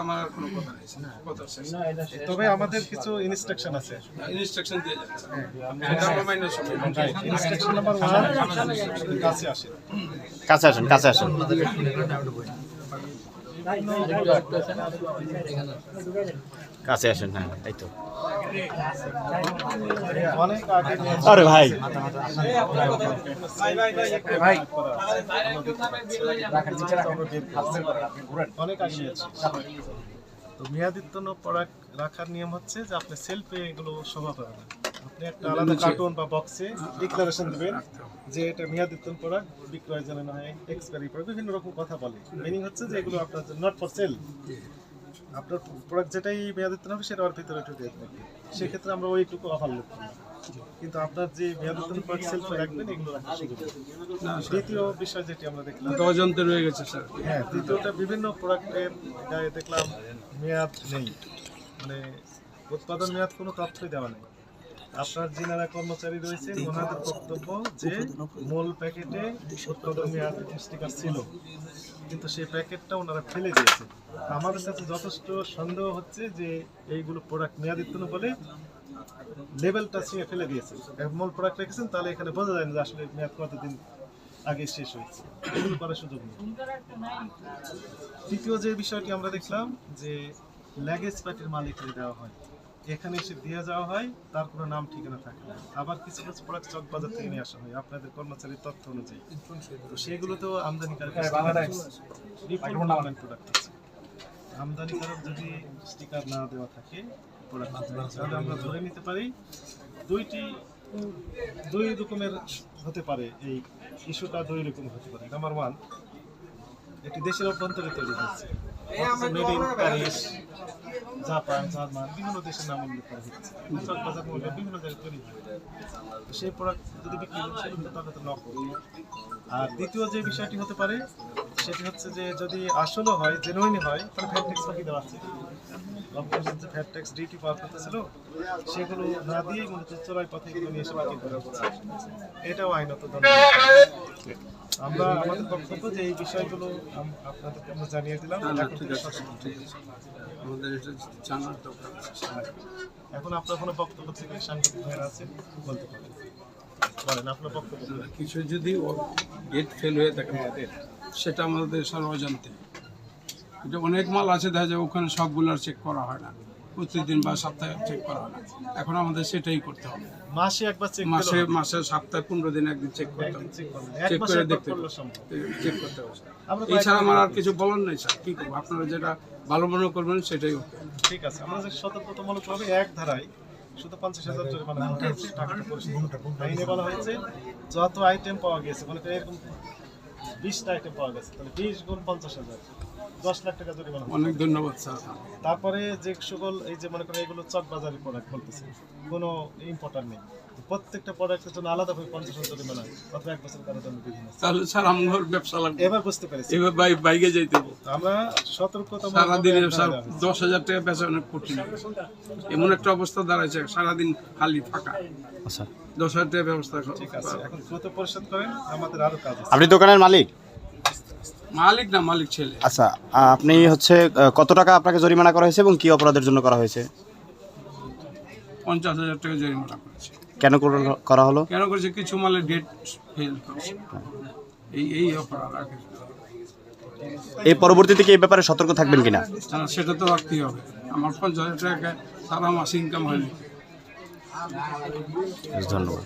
আমার কোনো কথা নেই, কথা শেষ। তবে আমাদের কিছু ইনস্ট্রাকশন আছে, ইনস্ট্রাকশন দিয়ে যাচ্ছে। ইনস্ট্রাকশন নাম্বার 1 কাছে আসে, কাছে আসেন, কাছে আসেন। কাছে আসেন, হ্যাঁ এই তো। অনেক আগে আরে ভাই অনেক আগে নিয়েছি। তো মেয়াদিত্বন প্রোডাক্ট রাখার নিয়ম হচ্ছে যে আপনি সেলফে এগুলো শোভা পাবে না, আপনি একটা আলাদা কার্টুন বা বক্সে ডিক্লারেশন দেবেন যে এটা মেয়াদিত্বন প্রোডাক্ট, বিক্রয় যেন না হয়, এক্সপায়ারি প্রোডাক্ট, বিভিন্ন রকম কথা বলে। মিনিং হচ্ছে যে এগুলো আপনার নট ফর সেল, আপনার প্রোডাক্ট যেটাই মেয়াদিত্বন হবে সেটা ওর ভিতরে ঢুকে থাকবে, সেক্ষেত্রে আমরা ওইটুকু অফার লোক করি। কিন্তু আপনার যে মেয়াদিত্বন প্রোডাক্ট সেলফে রাখবেন এগুলো রাখার সুযোগ নেই। দ্বিতীয় বিষয় যেটি আমরা দেখলাম, অজন্তে রয়ে গেছে স্যার। হ্যাঁ, দ্বিতীয়টা বিভিন্ন প্রোডাক্টের গায়ে দেখলাম মেয়াদ নেই, মানে উৎপাদন মেয়াদ কোনো তথ্যই দেওয়া নেই। আপনার যিনারা কর্মচারী রয়েছে ওনাদের বক্তব্য যে মূল প্যাকেটে উৎপাদন মেয়াদ স্টিকার ছিল, কিন্তু সেই প্যাকেটটা ওনারা ফেলে দিয়েছে। আমাদের কাছে যথেষ্ট সন্দেহ হচ্ছে যে এইগুলো প্রোডাক্ট মেয়াদিত্বন বলে লেবেলটা ছিঁড়ে ফেলে দিয়েছে। মূল প্রোডাক্ট রেখেছেন, তাহলে এখানে বোঝা যায় না যে আসলে মেয়াদ কতদিন আগে শেষ হয়েছে, এগুলো করার সুযোগ নেই। তৃতীয় যে বিষয়টি আমরা দেখলাম যে ল্যাগেজ প্যাকের মালিককে দেওয়া হয়, এখানে এসে দিয়ে যাওয়া হয়, তার কোনো নাম ঠিকানা থাকে না। আবার কিছু কিছু প্রোডাক্ট চকবাজার থেকে নিয়ে আসা হয় আপনাদের কর্মচারীর তথ্য অনুযায়ী, তো সেগুলোতেও আমদানিকারক প্রোডাক্ট আছে। আমদানিকারক যদি স্টিকার না দেওয়া থাকে প্রোডাক্ট, তাহলে আমরা ধরে নিতে পারি দুই রকমের হতে পারে, এই ইস্যুটা দুই রকম হতে পারে। নাম্বার 1, এটি দেশের অভ্যন্তরে তৈরি হচ্ছে, made in Paris, Japan, German, বিভিন্ন দেশের নাম উল্লেখ করা হচ্ছে, চকবাজার মূল্যে বিভিন্ন জায়গায় তৈরি হয়। সেই প্রোডাক্ট যদি বিক্রি করছে তাহলে তো নকল। আর দ্বিতীয় যে বিষয়টি হতে পারে সেটি হচ্ছে যে যদি আসলে হয়, জেনুইন হয়, তাহলে ভ্যাট ট্যাক্স বাকি দেওয়া আছে, যে ভ্যাট ট্যাক্স ডিউটি পাওয়ার কথা ছিল সেগুলো না দিয়ে মূলত চোরাই পথে এগুলো নিয়ে এসে বাকি করা হচ্ছে, এটাও আইনত দণ্ড। আমরা আমাদের বক্তব্য যে এই বিষয়গুলো আপনাদেরকে আমরা জানিয়ে দিলাম। ঠিক আছে, ঠিক আছে, আমাদের এটা জানার দরকার আছে। এখন আপনার কোনো বক্তব্য থেকে সাংবাদিক ভাইয়েরা আছে বলতে পারেন, বলেন আপনার বক্তব্য। কিছু যদি গেট ফেল হয়ে থাকে সেটা আমাদের অজান্তে, এটা অনেক মাল আছে দেখা যায় ওখানে সবগুলো আর চেক করা হয় না, প্রতিদিন বা সপ্তাহে চেক করা হয় না। এখন আমাদের সেটাই করতে হবে, মাসে একবার চেক, মাসে সপ্তাহে 15 দিন একদিন চেক করতে হবে, চেক করে দেখতে হবে, চেক করতে হবে। এছাড়া আমার আর কিছু বলার নেই স্যার, কি করবো, আপনারা যেটা ভালো মনে করবেন সেটাই ওকে। ঠিক আছে, আমরা যে সতর্কতামূলকভাবে এক ধারায় শুধু 50,000 জরিমানা হয়েছে, টাকাটা পরিশোধ আইনে বলা হয়েছে যত আইটেম পাওয়া গেছে, মনে করেন এরকম 20টা আইটেম পাওয়া গেছে, তাহলে 20 গুণ 50,000, 10 লাখ টাকা জরিমানা। অনেক ধন্যবাদ স্যার। তারপরে যে সকল এই যে মনে করেন এগুলো চকবাজারি প্রোডাক্ট বলতেছে, কোনো ইম্পোর্টার নেই, প্রত্যেকটা প্রোডাক্টের জন্য আলাদাভাবে 50,000 জরিমানা অথবা 1 বছর কারাদণ্ড বিধান আছে। তাহলে স্যার আমার ব্যবসা লাগবে, এবার বুঝতে পেরেছি, এবার বাইকে যাইতে হবে। আমরা সতর্কতা সারাদিনে স্যার 10,000 টাকা বেচা অনেক কঠিন, এমন একটা অবস্থা দাঁড়াইছে সারাদিন খালি ফাঁকা। আচ্ছা, 10,000 টাকা ব্যবস্থা। ঠিক আছে, এখন দ্রুত পরিশোধ করেন, আমাদের আরো কাজ আছে। আপনি দোকানের মালিক? মালিক না, মালিক ছেলে। আচ্ছা, আপনি হচ্ছে কত টাকা আপনাকে জরিমানা করা হয়েছে এবং কি অপরাধের জন্য করা হয়েছে? 50,000 টাকা জরিমানা করেছে। কেন করা হলো? কেন করেছে, কিছু মালের ডেট ফেল করেছে, এই অপরাধ। এই পরবর্তীতে কি এই ব্যাপারে সতর্ক থাকবেন কিনা? সেটা তো রাখতেই হবে, আমার 50,000 টাকা সারা মাস ইনকাম হয়নি। ধন্যবাদ।